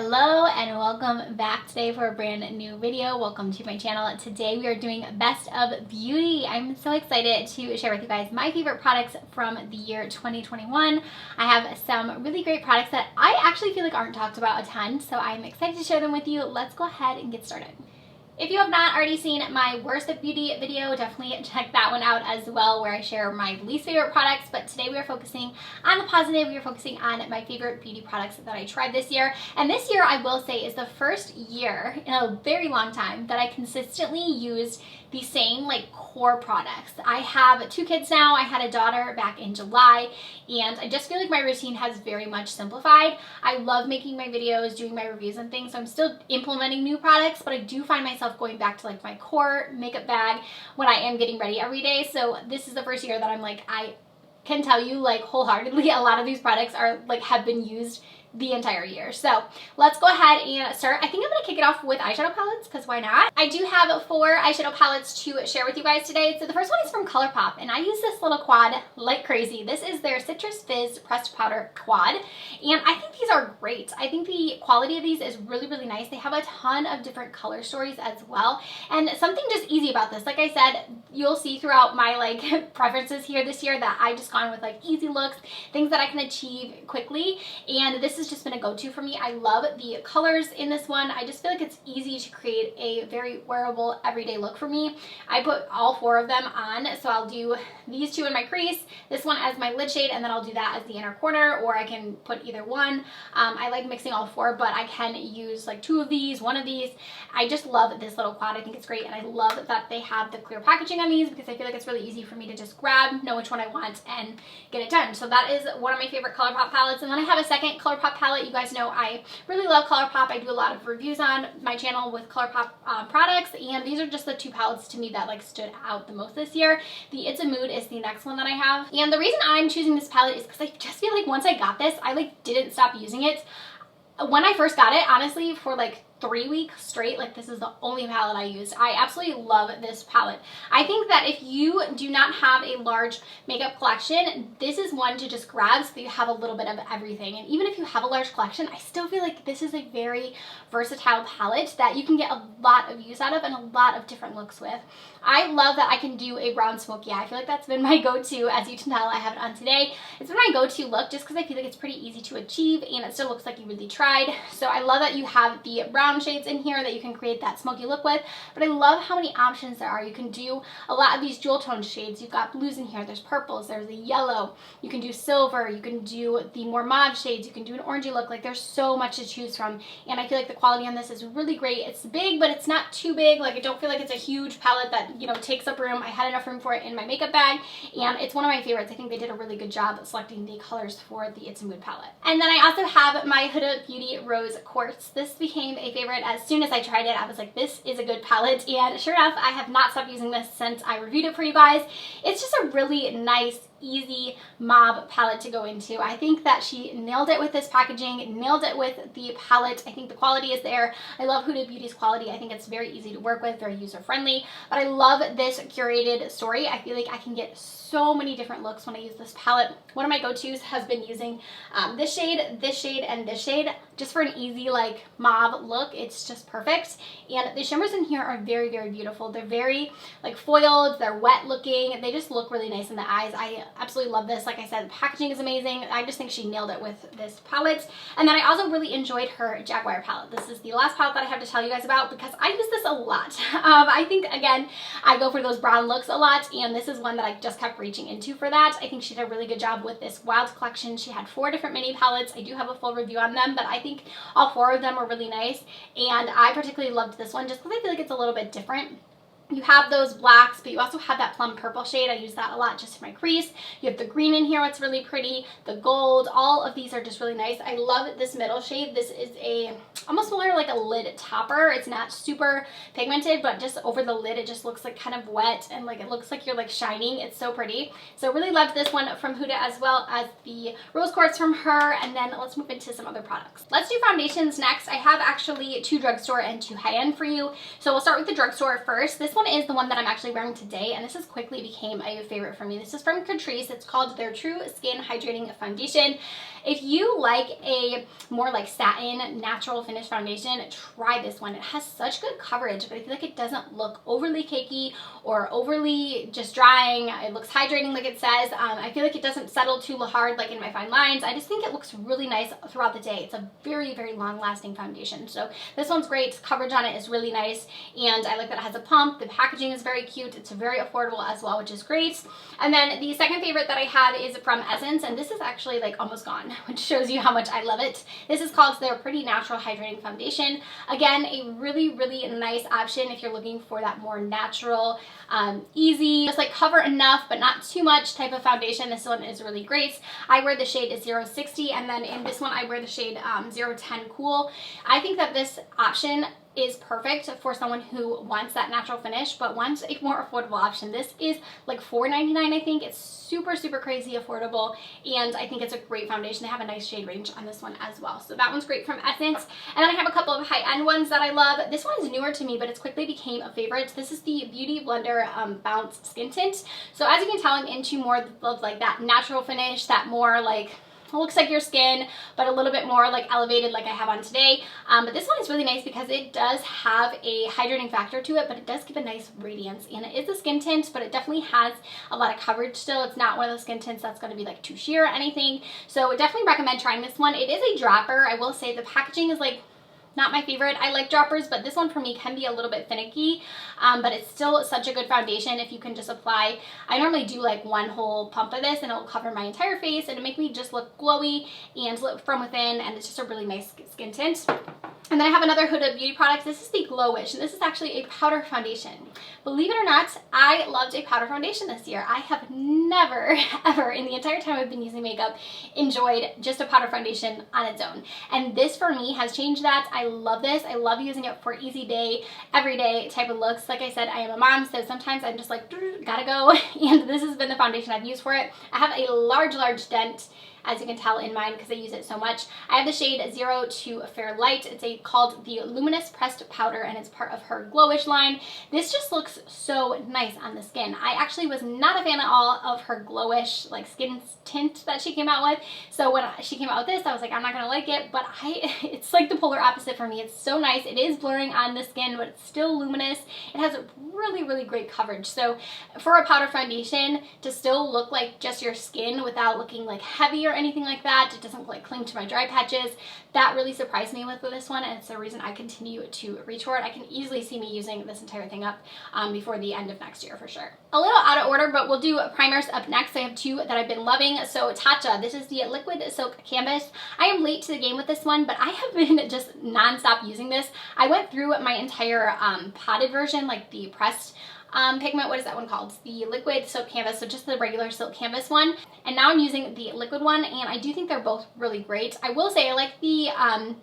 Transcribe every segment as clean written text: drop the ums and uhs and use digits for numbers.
Hello and welcome back today for a brand new video. Welcome to my channel. Today we are doing Best of Beauty. I'm so excited to share with you guys my favorite products from the year 2021. I have some really great products that I actually feel like aren't talked about a ton, so I'm excited to share them with you. Let's go ahead and get started. If you have not already seen my Worst of Beauty video, definitely check that one out as well, where I share my least favorite products. But today we are focusing on the positive. We are focusing on my favorite beauty products that I tried this year. And this year, I will say, is the first year in a very long time that I consistently used the same core products. I have 2 kids now. I had a daughter back in July, and I just feel like my routine has very much simplified. I love making my videos, doing my reviews and things, so I'm still implementing new products, but I do find myself going back to my core makeup bag when I am getting ready every day. So this is the first year that I'm I can tell you wholeheartedly a lot of these products are have been used the entire year. So let's go ahead and start. I think I'm going to kick it off with eyeshadow palettes, because why not? I do have 4 eyeshadow palettes to share with you guys today. So the first one is from ColourPop, and I use this little quad like crazy. This is their Citrus Fizz Pressed Powder Quad, and I think these are great. I think the quality of these is really, really nice. They have a ton of different color stories as well, and something just easy about this, like I said, you'll see throughout my preferences here this year that I've just gone with easy looks, things that I can achieve quickly, and this has just been a go-to for me. I love the colors in this one. I just feel like it's easy to create a very wearable everyday look for me. I put all 4 of them on, so I'll do these 2 in my crease, this one as my lid shade, and then I'll do that as the inner corner, or I can put either one. I like mixing all 4, but I can use 2 of these, 1 of these. I just love this little quad. I think it's great, and I love that they have the clear packaging on these, because I feel like it's really easy for me to just grab, know which one I want, and get it done. So that is one of my favorite ColourPop palettes. And then I have a second ColourPop palette. You guys know I really love ColourPop. I do a lot of reviews on my channel with ColourPop products, and these are just the 2 palettes to me that stood out the most this year. The It's a Mood is the next one that I have, and the reason I'm choosing this palette is because I just feel like once I got this, I didn't stop using it. When I first got it, honestly, for 3 weeks straight, this is the only palette I used. I absolutely love this palette. I think that if you do not have a large makeup collection, this is one to just grab so that you have a little bit of everything. And even if you have a large collection, I still feel like this is a very versatile palette that you can get a lot of use out of and a lot of different looks with. I love that I can do a brown smoky eye. I feel like that's been my go-to. As you can tell, I have it on today. It's been my go-to look just because I feel like it's pretty easy to achieve, and it still looks like you really tried. So I love that you have the brown shades in here that you can create that smoky look with, but I love how many options there are. You can do a lot of these jewel tone shades. You've got blues in here, there's purples, there's a yellow, you can do silver, you can do the more mauve shades, you can do an orangey look. There's so much to choose from, and I feel like the quality on this is really great. It's big, but it's not too big. I don't feel like it's a huge palette that takes up room. I had enough room for it in my makeup bag, and it's one of my favorites. I think they did a really good job selecting the colors for the It's a Mood palette. And then I also have my Huda Beauty Rose Quartz. This became a favorite as soon as I tried it. I was like, this is a good palette, and sure enough, I have not stopped using this since I reviewed it for you guys. It's just a really nice, easy mauve palette to go into. I think that she nailed it with this packaging, nailed it with the palette. I think the quality is there. I love Huda Beauty's quality. I think it's very easy to work with, very user-friendly, but I love this curated story. I feel like I can get so many different looks when I use this palette. One of my go-tos has been using this shade, and this shade, just for an easy mauve look. It's just perfect, and the shimmers in here are very, very beautiful. They're very foiled, they're wet looking, they just look really nice in the eyes. I absolutely love this. Like I said, the packaging is amazing. I just think she nailed it with this palette. And then I also really enjoyed her Jaguar palette. This is the last palette that I have to tell you guys about because I use this a lot. I think, again, I go for those brown looks a lot, and this is one that I just kept reaching into for that. I think she did a really good job with this Wild collection. She had 4 different mini palettes. I do have a full review on them, but I think all 4 of them are really nice, and I particularly loved this one just because I feel like it's a little bit different. You have those blacks, but you also have that plum purple shade. I use that a lot just for my crease. You have the green in here, what's really pretty, the gold. All of these are just really nice. I love this middle shade. This is almost more like a lid topper. It's not super pigmented, but just over the lid, it just looks kind of wet, and it looks like you're shining. It's so pretty. So really loved this one from Huda, as well as the Rose Quartz from her. And then let's move into some other products. Let's do foundations next. I have actually 2 drugstore and 2 high-end for you. So we'll start with the drugstore first. This one is the one that I'm actually wearing today, and this has quickly became a favorite for me. This is from CATRICE. It's called their True Skin Hydrating Foundation. If you like a more satin, natural finish finish foundation, try this one. It has such good coverage, but I feel like it doesn't look overly cakey or overly just drying. It looks hydrating like it says. I feel like it doesn't settle too hard like in my fine lines. I just think it looks really nice throughout the day. It's a very, very long lasting foundation. So this one's great. Coverage on it is really nice, and I like that it has a pump. The packaging is very cute. It's very affordable as well, which is great. And then the second favorite that I had is from Essence, and this is actually like almost gone, which shows you how much I love it. This is called their Pretty Natural Hydrating Foundation. Again, a really, really nice option if you're looking for that more natural, easy, just like cover enough but not too much type of foundation. This one is really great. I wear the shade 060, and then in this one I wear the shade 010 Cool. I think that this option is perfect for someone who wants that natural finish but wants a more affordable option. This is like $4.99, I think. It's super, super crazy affordable, and I think it's a great foundation. They have a nice shade range on this one as well. So that one's great from Essence. And then I have a couple of high-end ones that I love. This one is newer to me, but it's quickly became a favorite. This is the Beauty Blender Bounce Skin Tint. So as you can tell, I'm into more of like that natural finish, that more like it looks like your skin, but a little bit more like elevated like I have on today. But this one is really nice because it does have a hydrating factor to it, but it does give a nice radiance. And it is a skin tint, but it definitely has a lot of coverage still. It's not one of those skin tints that's going to be like too sheer or anything. So I definitely recommend trying this one. It is a dropper. I will say the packaging is like not my favorite. I like droppers, but this one for me can be a little bit finicky, but it's still such a good foundation if you can just apply. I normally do like one whole pump of this and it'll cover my entire face and it'll make me just look glowy and look from within, and it's just a really nice skin tint. And then I have another HUDA beauty product. This is the GLOWISH, and this is actually a powder foundation. Believe it or not, I loved a powder foundation this year. I have never, ever, in the entire time I've been using makeup, enjoyed just a powder foundation on its own. And this for me has changed that. I love this. I love using it for easy day, everyday type of looks. Like I said, I am a mom, so sometimes I'm just like, gotta go. And this has been the foundation I've used for it. I have a large, large dent, as you can tell, in mine because I use it so much. I have the shade 0 to Fair Light. It's called the Luminous Pressed Powder, and it's part of her GLOWISH line. This just looks so nice on the skin. I actually was not a fan at all of her GLOWISH like skin tint that she came out with. So when she came out with this, I was like, I'm not gonna like it, but it's like the polar opposite for me. It's so nice. It is blurring on the skin, but it's still luminous. It has a really, really great coverage. So for a powder foundation to still look like just your skin without looking like heavy or anything like that, it doesn't like cling to my dry patches. That really surprised me with this one, and it's the reason I continue to reach for it. I can easily see me using this entire thing up before the end of next year for sure. A little out of order, but we'll do primers up next. I have two that I've been loving. So TATCHA, this is the Liquid Silk Canvas. I am late to the game with this one, but I have been just non-stop using this. I went through my entire potted version, like the pressed pigment, what is that one called? The Liquid Silk Canvas, so just the regular silk canvas one. And now I'm using the liquid one, and I do think they're both really great. I will say I like the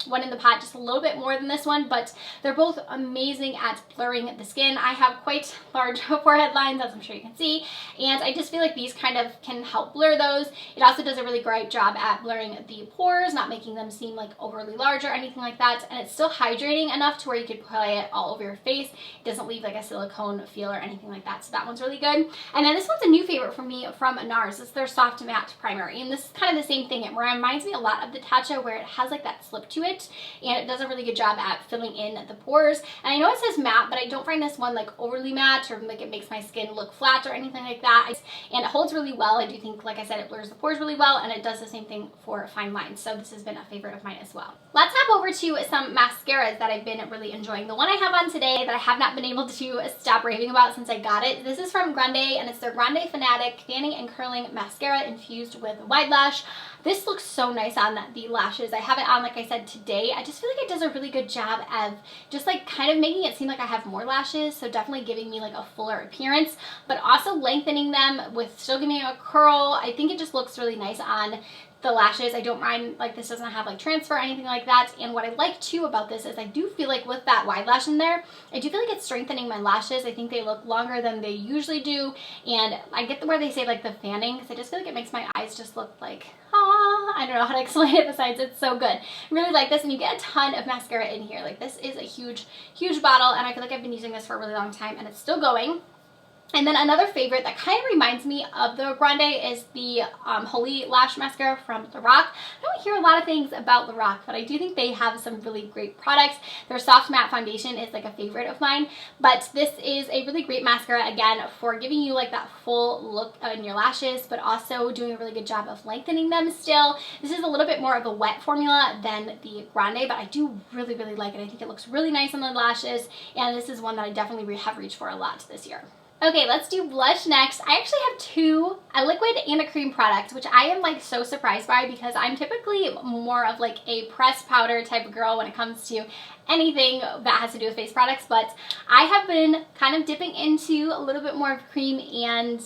one in the pot just a little bit more than this one, but they're both amazing at blurring the skin. I have quite large forehead lines, as I'm sure you can see, and I just feel like these kind of can help blur those. It also does a really great job at blurring the pores, not making them seem like overly large or anything like that, and it's still hydrating enough to where you could apply it all over your face. It doesn't leave like a silicone feel or anything like that, so that one's really good. And then this one's a new favorite for me from NARS. It's their Soft Matte Primer, and this is kind of the same thing. It reminds me a lot of the TATCHA, where it has like that slip to it, and it does a really good job at filling in the pores. And I know it says matte, but I don't find this one like overly matte or like it makes my skin look flat or anything like that. And it holds really well. I do think, like I said, it blurs the pores really well, and it does the same thing for fine lines. So this has been a favorite of mine as well. Let's hop over to some mascaras that I've been really enjoying. The one I have on today that I have not been able to stop raving about since I got it, this is from Grande, and it's their Grande Fanatic Fanning and Curling Mascara infused with Wide Lash. This looks so nice on the lashes. I have it on, like I said, today. I just feel like it does a really good job of just like kind of making it seem like I have more lashes, so definitely giving me like a fuller appearance, but also lengthening them with still giving me a curl. I think it just looks really nice on the lashes. I don't mind, like, this doesn't have like transfer or anything like that. And what I like too about this is I do feel like with that wide lash in there, I do feel like it's strengthening my lashes. I think they look longer than they usually do, and I get where they say like the fanning, because I just feel like it makes my eyes just look like, I don't know how to explain it besides it's so good. I really like this, and you get a ton of mascara in here. Like, this is a huge, huge bottle, and I feel like I've been using this for a really long time, and it's still going. And then another favorite that kind of reminds me of the Grande is the Holy Lash Mascara from LORAC. I don't hear a lot of things about LORAC, but I do think they have some really great products. Their Soft Matte Foundation is like a favorite of mine, but this is a really great mascara, again, for giving you like that full look in your lashes, but also doing a really good job of lengthening them still. This is a little bit more of a wet formula than the Grande, but I do really, really like it. I think it looks really nice on the lashes, and this is one that I definitely have reached for a lot this year. Okay, let's do blush next. I actually have two, a liquid and a cream product, which I am like so surprised by because I'm typically more of like a pressed powder type of girl when it comes to anything that has to do with face products, but I have been kind of dipping into a little bit more of cream and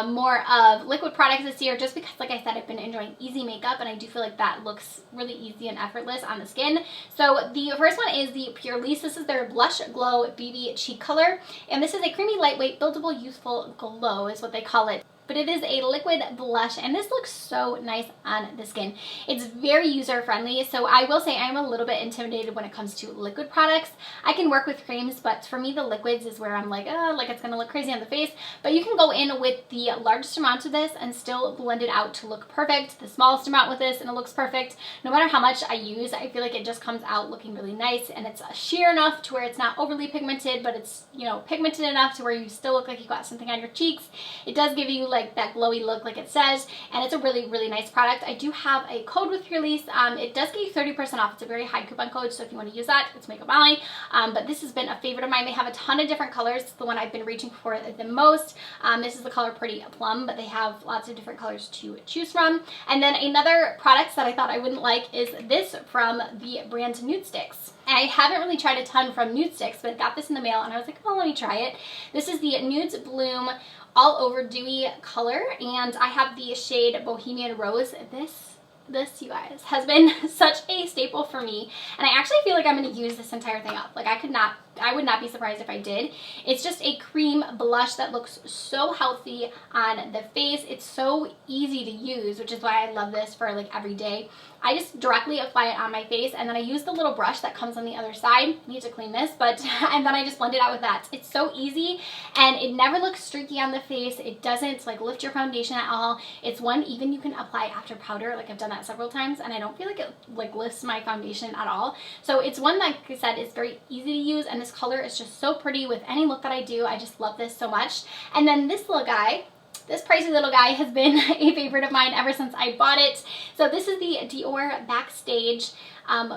more of liquid products this year, just because, like I said, I've been enjoying easy makeup, and I do feel like that looks really easy and effortless on the skin. So the first one is the Purlisse. This is their Blush Glow BB Cheek Color, and this is a creamy, lightweight, buildable, youthful glow is what they call it. But it is a liquid blush, and this looks so nice on the skin. It's very user friendly, so I will say I'm a little bit intimidated when it comes to liquid products. I can work with creams, but for me the liquids is where I'm like it's gonna look crazy on the face. But you can go in with the largest amount of this and still blend it out to look perfect, the smallest amount with this and it looks perfect. No matter how much I use, I feel like it just comes out looking really nice, and it's sheer enough to where it's not overly pigmented, but it's, you know, pigmented enough to where you still look like you got something on your cheeks. It does give you like that glowy look like it says, and it's a really, really nice product. I do have a code with Purlisse. It does get you 30% off. It's a very high coupon code, so if you want to use that, it's Makeup Molly. But this has been a favorite of mine. They have a ton of different colors. It's the one I've been reaching for the most. This is the color Pretty Plum, but they have lots of different colors to choose from. And then another product that I thought I wouldn't like is this from the brand Nude STIX. I haven't really tried a ton from Nude STIX, but I got this in the mail and I was like, oh, let me try it. This is the Nudes Bloom All Over Dewy color, and I have the shade Bohemian Rose. This, you guys, has been such a staple for me, and I actually feel like I'm going to use this entire thing up. Like, I would not be surprised if I did. It's just a cream blush that looks so healthy on the face. It's so easy to use, which is why I love this for like every day. I just directly apply it on my face, and then I use the little brush that comes on the other side. I need to clean this, but and then I just blend it out with that. It's so easy, and it never looks streaky on the face. It doesn't like lift your foundation at all. It's one even you can apply after powder. Like, I've done that several times, and I don't feel like it like lifts my foundation at all. So it's one that, like I said, is very easy to use, and this color is just so pretty with any look that I do. I just love this so much. And then this little guy, this pricey little guy, has been a favorite of mine ever since I bought it. So this is the DOIR Backstage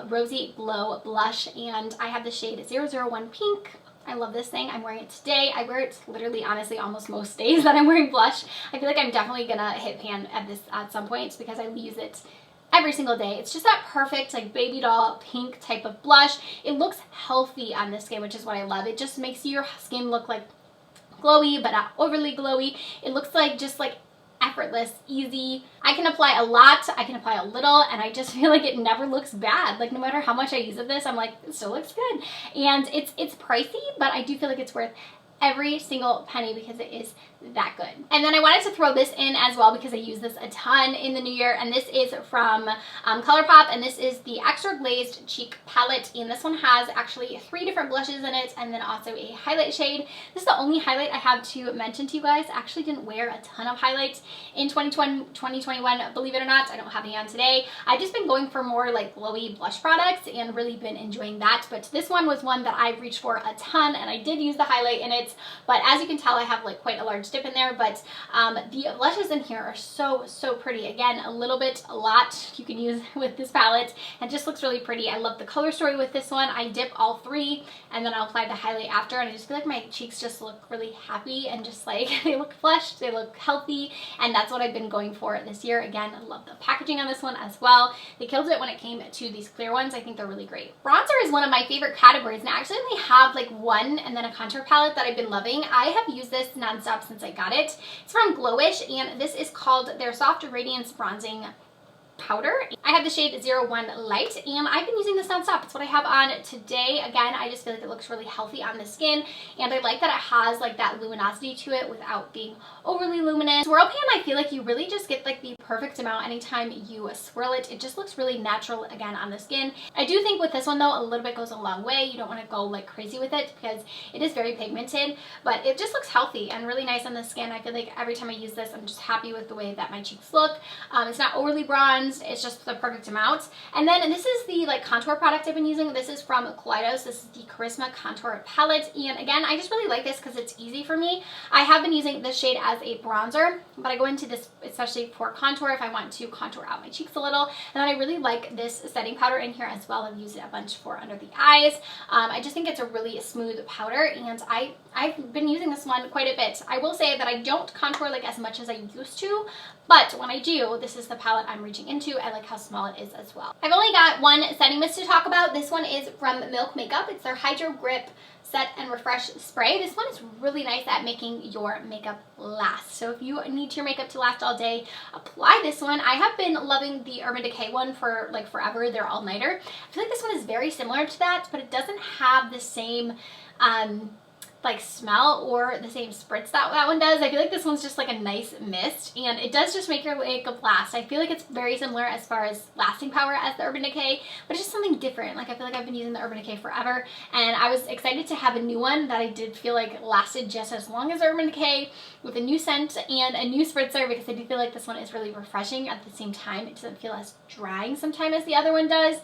Rosy Glow Blush, and I have the shade 001 Pink. I love this thing. I'm wearing it today. I wear it literally, honestly, almost most days that I'm wearing blush. I feel like I'm definitely gonna hit pan at this at some point because I use it every single day. It's just that perfect like baby doll pink type of blush. It looks healthy on the skin, which is what I love. It just makes your skin look like glowy, but not overly glowy. It looks like just like effortless, easy. I can apply a lot, I can apply a little, and I just feel like it never looks bad. Like, no matter how much I use of this, I'm like, it still looks good. And it's pricey, but I do feel like it's worth every single penny because it is that good. And then I wanted to throw this in as well because I use this a ton in the new year, and this is from ColourPop, and this is the Extra Glazed Cheek Palette, and this one has actually 3 different blushes in it and then also a highlight shade. This is the only highlight I have to mention to you guys. I actually didn't wear a ton of highlights in 2021, believe it or not. I don't have any on today. I've just been going for more like glowy blush products and really been enjoying that, but this one was one that I reached for a ton, and I did use the highlight in it, but as you can tell, I have like quite a large dip in there. But the blushes in here are so pretty. Again, a lot you can use with this palette, and just looks really pretty. I love the color story with this one. I dip all 3 and then I'll apply the highlight after, and I just feel like my cheeks just look really happy and just like they look flushed, they look healthy, and that's what I've been going for this year. Again, I love the packaging on this one as well. They killed it when it came to these clear ones. I think they're really great. Bronzer is one of my favorite categories, and I actually only have like one and then a contour palette that I've been loving. I have used this nonstop since I got it. It's from GLOWISH, and this is called their Soft Radiance Bronzing Powder. I have the shade 01 Light, and I've been using this nonstop. It's what I have on today. Again, I just feel like it looks really healthy on the skin, and I like that it has like that luminosity to it without being overly luminous. Swirl Pan, I feel like you really just get like the perfect amount. Anytime you swirl it, it just looks really natural again on the skin. I do think with this one though, a little bit goes a long way. You don't want to go like crazy with it because it is very pigmented, but it just looks healthy and really nice on the skin. I feel like every time I use this, I'm just happy with the way that my cheeks look. It's not overly bronzed, it's just the perfect amount. And then this is the like contour product I've been using. This is from KATRICE. This is the Charisma Contour Palette. And again, I just really like this because it's easy for me. I have been using this shade as a bronzer, but I go into this especially for contour if I want to contour out my cheeks a little. And then I really like this setting powder in here as well. I've used it a bunch for under the eyes. I just think it's a really smooth powder, and I've been using this one quite a bit. I will say that I don't contour like as much as I used to, but when I do, this is the palette I'm reaching into. I like how small it is as well. I've only got one setting mist to talk about. This one is from Milk Makeup. It's their Hydro Grip Set and Refresh Spray. This one is really nice at making your makeup last. So if you need your makeup to last all day, apply this one. I have been loving the Urban Decay one for like forever. They're all-nighter. I feel like this one is very similar to that, but it doesn't have the same like smell or the same spritz that one does. I feel like this one's just like a nice mist, and it does just make your makeup last. I feel like it's very similar as far as lasting power as the Urban Decay, but it's just something different. Like I feel like I've been using the Urban Decay forever, and I was excited to have a new one that I did feel like lasted just as long as Urban Decay, with a new scent and a new spritzer, because I do feel like this one is really refreshing. At the same time, it doesn't feel as drying sometimes as the other one does.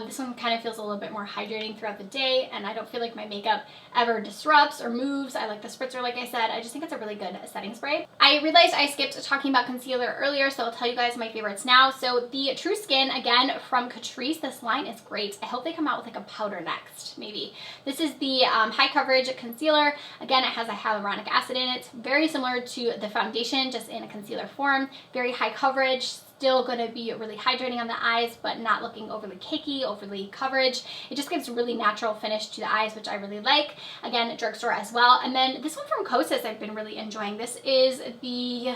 This one kind of feels a little bit more hydrating throughout the day, and I don't feel like my makeup ever disrupts or moves. I like the spritzer, like I said. I just think it's a really good setting spray. I realized I skipped talking about concealer earlier, so I'll tell you guys my favorites now. So the True Skin, again, from CATRICE. This line is great. I hope they come out with like a powder next, maybe. This is the high coverage concealer. Again, it has a hyaluronic acid in it. Very similar to the foundation, just in a concealer form. Very high coverage. Still going to be really hydrating on the eyes, but not looking overly cakey, overly coverage. It just gives a really natural finish to the eyes, which I really like. Again, drugstore as well. And then this one from KOSAS I've been really enjoying. This is the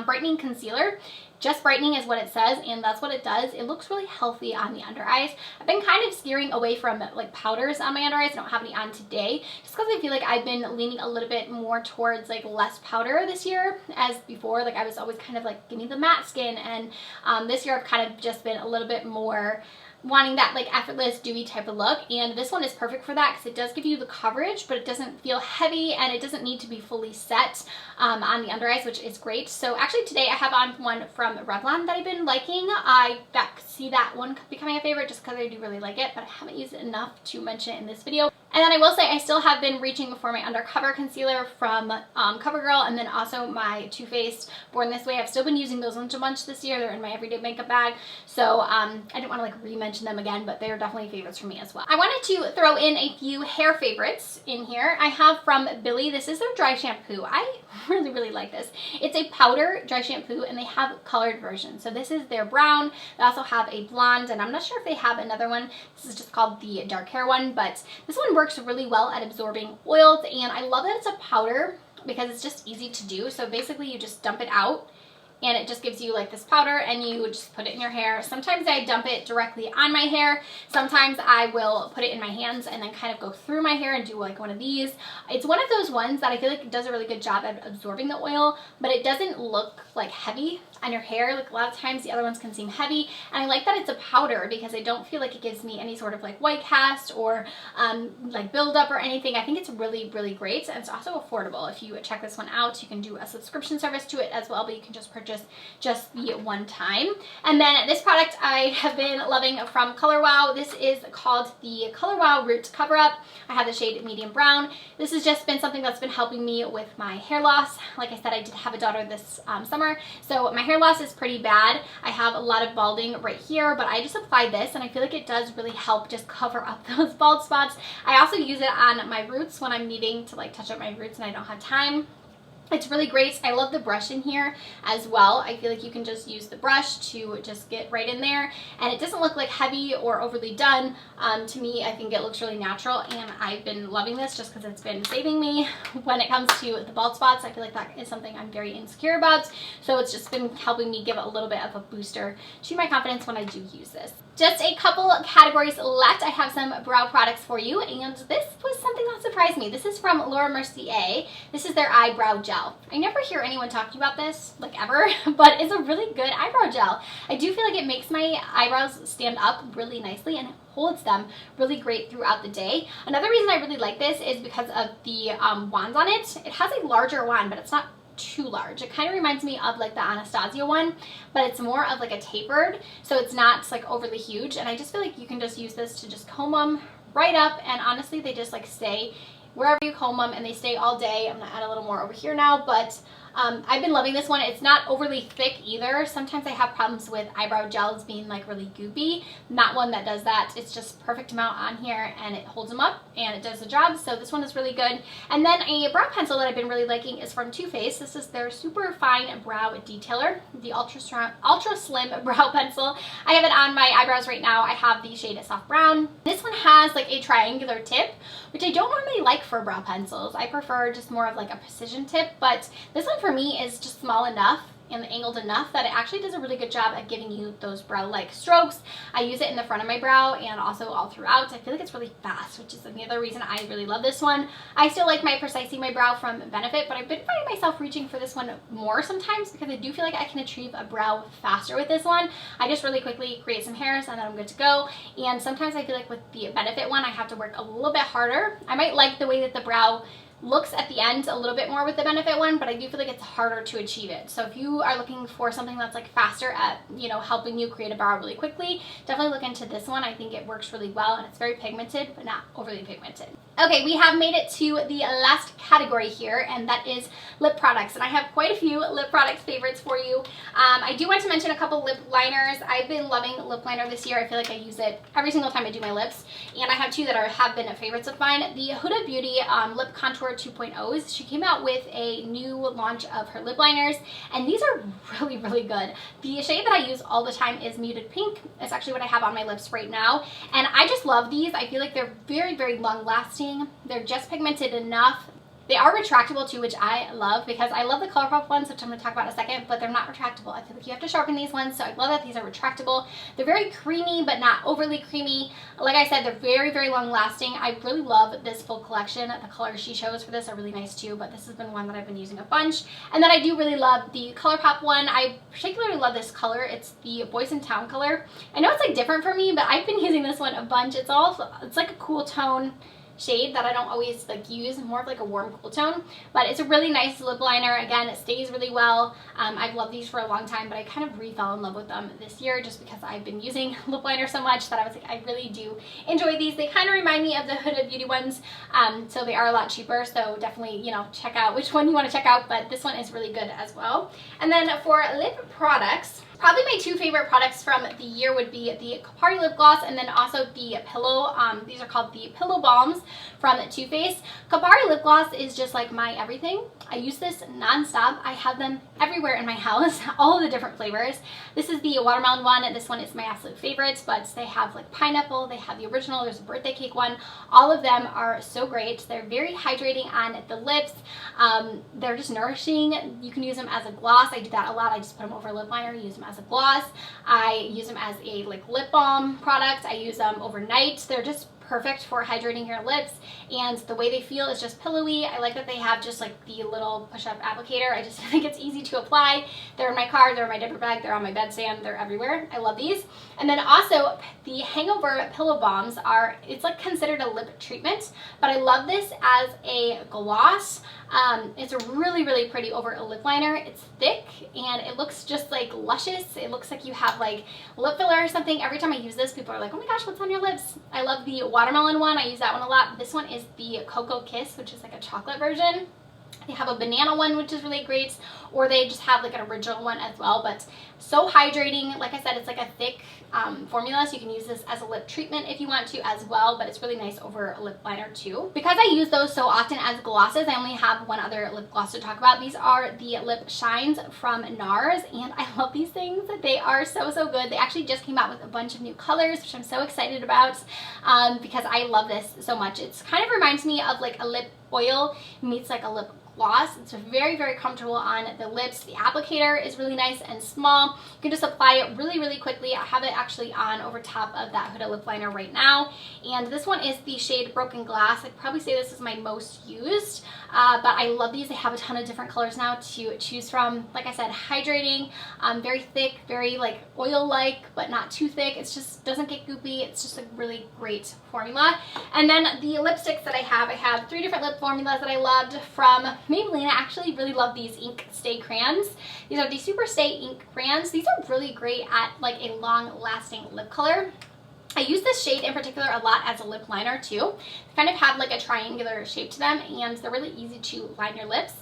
brightening concealer. Just brightening is what it says, and that's what it does. It looks really healthy on the under eyes. I've been kind of steering away from like powders on my under eyes. I don't have any on today, just because I feel like I've been leaning a little bit more towards like less powder this year, as before like I was always kind of like, give me the matte skin, and this year I've kind of just been a little bit more wanting that like effortless dewy type of look, and this one is perfect for that because it does give you the coverage, but it doesn't feel heavy, and it doesn't need to be fully set on the under eyes, which is great. So actually today I have on one from Revlon that I've been liking. I see that one becoming a favorite just because I do really like it, but I haven't used it enough to mention it in this video. And then I will say I still have been reaching for my undercover concealer from CoverGirl, and then also my Too Faced Born This Way. I've still been using those ones a bunch this year. They're in my everyday makeup bag, so I didn't want to like re-mention them again, but they're definitely favorites for me as well. I wanted to throw in a few hair favorites in here. I have from BILLIE. This is their dry shampoo. I really like this. It's a powder dry shampoo, and they have colored versions. So this is their brown. They also have a blonde, and I'm not sure if they have another one. This is just called the dark hair one, but this one works really well at absorbing oils, and I love that it's a powder because it's just easy to do. So basically you just dump it out, and it just gives you like this powder, and you just put it in your hair. Sometimes I dump it directly on my hair. Sometimes I will put it in my hands and then kind of go through my hair and do like one of these. It's one of those ones that I feel like it does a really good job at absorbing the oil, but it doesn't look like heavy on your hair. Like a lot of times the other ones can seem heavy, and I like that it's a powder because I don't feel like it gives me any sort of like white cast or like buildup or anything. I think it's really great, and it's also affordable. If you check this one out, you can do a subscription service to it as well, but you can just purchase just the one time. And then this product I have been loving from Color Wow. This is called the Color Wow Root Cover Up. I have the shade medium brown. This has just been something that's been helping me with my hair loss. Like I said, I did have a daughter this summer, so my hair loss is pretty bad. I have a lot of balding right here, but I just applied this, and I feel like it does really help just cover up those bald spots. I also use it on my roots when I'm needing to like touch up my roots and I don't have time. It's really great. I love the brush in here as well. I feel like you can just use the brush to just get right in there, and it doesn't look like heavy or overly done. To me, I think it looks really natural, and I've been loving this just because it's been saving me when it comes to the bald spots. I feel like that is something I'm very insecure about, so it's just been helping me give a little bit of a booster to my confidence when I do use this. Just a couple categories left. I have some brow products for you, and this was something that surprised me. This is from MERCEIR. This is their eyebrow gel. I never hear anyone talking about this, like ever, but it's a really good eyebrow gel. I do feel like it makes my eyebrows stand up really nicely and holds them really great throughout the day. Another reason I really like this is because of the wands on it. It has a larger wand, but it's not too large. It kind of reminds me of like the Anastasia one, but it's more of like a tapered, so it's not like overly huge, and I just feel like you can just use this to just comb them right up, and honestly they just like stay wherever you comb them and they stay all day. I'm gonna add a little more over here now, but I've been loving this one. It's not overly thick either. Sometimes I have problems with eyebrow gels being like really goopy. Not one that does that. It's just perfect amount on here and it holds them up and it does the job. So this one is really good. And then a brow pencil that I've been really liking is from Too Faced. This is their super fine brow detailer, the ultra slim brow pencil. I have it on my eyebrows right now. I have the shade Soft Brown. This one has like a triangular tip, which I don't normally like for brow pencils. I prefer just more of like a precision tip, but this one for me is just small enough and angled enough that it actually does a really good job at giving you those brow-like strokes. I use it in the front of my brow and also all throughout. I feel like it's really fast, which is another reason I really love this one. I still like my Precisely My Brow from Benefit, but I've been finding myself reaching for this one more sometimes because I do feel like I can achieve a brow faster with this one. I just really quickly create some hairs and then I'm good to go. And sometimes I feel like with the Benefit one, I have to work a little bit harder. I might like the way that the brow looks at the end a little bit more with the Benefit one, but I do feel like it's harder to achieve it. So if you are looking for something that's like faster at, you know, helping you create a brow really quickly, definitely look into this one. I think it works really well and it's very pigmented, but not overly pigmented. Okay, we have made it to the last category here, and that is lip products. And I have quite a few lip product favorites for you. I do want to mention a couple lip liners. I've been loving lip liner this year. I feel like I use it every single time I do my lips. And I have two that have been favorites of mine. The Huda Beauty Lip Contour 2.0s. She came out with a new launch of her lip liners, and these are really, really good. The shade that I use all the time is Muted Pink. It's actually what I have on my lips right now. And I just love these. I feel like they're very, very long lasting. They're just pigmented enough. They are retractable too, which I love because I love the ColourPop ones, which I'm going to talk about in a second, but they're not retractable. I feel like you have to sharpen these ones, so I love that these are retractable. They're very creamy, but not overly creamy. Like I said, they're very, very long lasting. I really love this full collection. The colors she shows for this are really nice too, but this has been one that I've been using a bunch. And then I do really love the ColourPop one. I particularly love this color. It's the Boys in Town color. I know it's like different for me, but I've been using this one a bunch. It's like a cool tone shade that I don't always like use, more of like a warm cool tone, but it's a really nice lip liner. Again, it stays really well. I've loved these for a long time, but I kind of fell in love with them this year just because I've been using lip liner so much that I was like, I really do enjoy these. They kind of remind me of the Huda Beauty ones, so they are a lot cheaper, so definitely, you know, check out which one you want to check out, but this one is really good as well. And then for lip products, probably my two favorite products from the year would be the KOPARI lip gloss and then also the Pillow. These are called the Pillow Balms from Too Faced. KOPARI lip gloss is just like my everything. I use this non-stop. I have them everywhere in my house, all of the different flavors. This is the watermelon one. This one is my absolute favorite, but they have like pineapple, they have the original, there's a birthday cake one. All of them are so great. They're very hydrating on the lips. They're just nourishing. You can use them as a gloss. I do that a lot. I just put them over a lip liner, use them as a gloss. I use them as a like lip balm product. I use them overnight. They're just perfect for hydrating your lips, and the way they feel is just pillowy. I like that they have just like the little push-up applicator. I just think it's easy to apply. They're in my car, they're in my diaper bag, they're on my bedstand, they're everywhere. I love these. And then also the Hangover Pillow Balms are, it's like considered a lip treatment, but I love this as a gloss. It's really, really pretty over a lip liner. It's thick and it looks just like luscious. It looks like you have like lip filler or something. Every time I use this, people are like, oh my gosh, what's on your lips? I love the watermelon one. I use that one a lot. This one is the Cocoa Kiss, which is like a chocolate version. They have a banana one, which is really great, or they just have like an original one as well, but so hydrating. Like I said, it's like a thick formula, so you can use this as a lip treatment if you want to as well, but it's really nice over a lip liner too. Because I use those so often as glosses, I only have one other lip gloss to talk about. These are the Lip Shines from NARS, and I love these things. They are so, so good. They actually just came out with a bunch of new colors, which I'm so excited about because I love this so much. It kind of reminds me of like a lip oil meets like a lip gloss. It's very, very comfortable on the lips. The applicator is really nice and small. You can just apply it really, really quickly. I have it actually on over top of that Huda lip liner right now. And this one is the shade Broken Glass. I'd probably say this is my most used, but I love these. They have a ton of different colors now to choose from. Like I said, hydrating, very thick, very like oil-like, but not too thick. It just doesn't get goopy. It's just a really great formula. And then the lipsticks that I have 3 different lip formulas that I loved from Maybelline. I actually really love these Ink Stay crayons. These are the Super Stay Ink crayons. These are really great at like a long-lasting lip color. I use this shade in particular a lot as a lip liner too. They kind of have like a triangular shape to them, and they're really easy to line your lips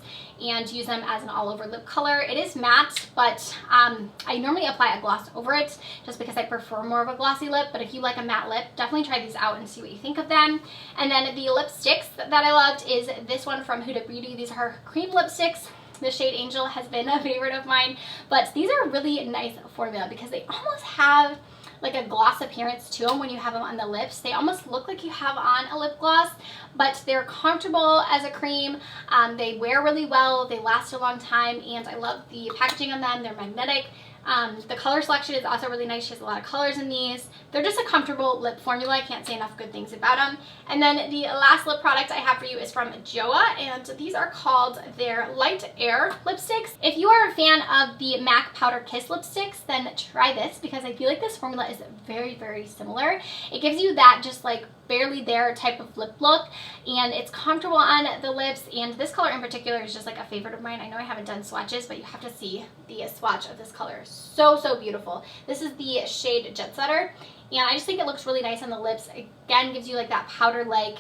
and use them as an all-over lip color. It is matte, but I normally apply a gloss over it just because I prefer more of a glossy lip. But if you like a matte lip, definitely try these out and see what you think of them. And then the lipsticks that I loved is this one from Huda Beauty. These are her cream lipsticks. The shade Angel has been a favorite of mine, but these are a really nice formula because they almost have like a gloss appearance to them when you have them on the lips. They almost look like you have on a lip gloss, but they're comfortable as a cream. They wear really well, they last a long time, and I love the packaging on them. They're magnetic. The color selection is also really nice. She has a lot of colors in these. They're just a comfortable lip formula. I can't say enough good things about them. And then the last lip product I have for you is from JOA, and these are called their Light Air lipsticks. If you are a fan of the MAC Powder Kiss lipsticks, then try this because I feel like this formula is very, very similar. It gives you that just like barely there type of lip look, and it's comfortable on the lips. And this color in particular is just like a favorite of mine. I know I haven't done swatches, but you have to see the swatch of this color. So, so beautiful. This is the shade Jet Setter, and I just think it looks really nice on the lips. Again, gives you like that powder-like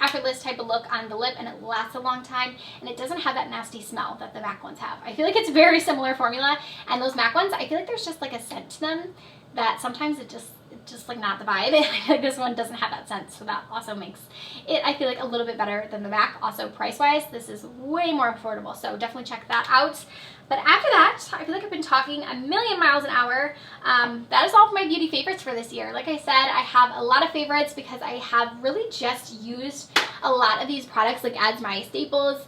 effortless type of look on the lip, and it lasts a long time, and it doesn't have that nasty smell that the MAC ones have. I feel like it's a very similar formula, and those MAC ones, I feel like there's just like a scent to them that sometimes it's just like not the vibe. I feel like this one doesn't have that scent, so that also makes it, I feel like, a little bit better than the MAC. Also price-wise, this is way more affordable, so definitely check that out. But after that, I feel like I've been talking a million miles an hour. That is all of my beauty favorites for this year. Like I said, I have a lot of favorites because I have really just used a lot of these products like as my staples.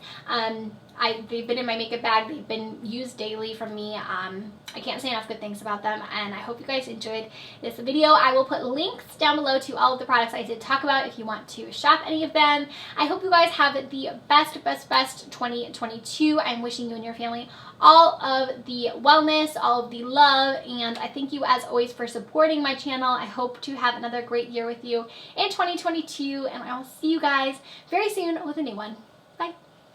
They've been in my makeup bag. They've been used daily from me. I can't say enough good things about them, and I hope you guys enjoyed this video. I will put links down below to all of the products I did talk about if you want to shop any of them. I hope you guys have the best 2022. I'm wishing you and your family all of the wellness, all of the love, and I thank you as always for supporting my channel. I hope to have another great year with you in 2022, and I will see you guys very soon with a new one.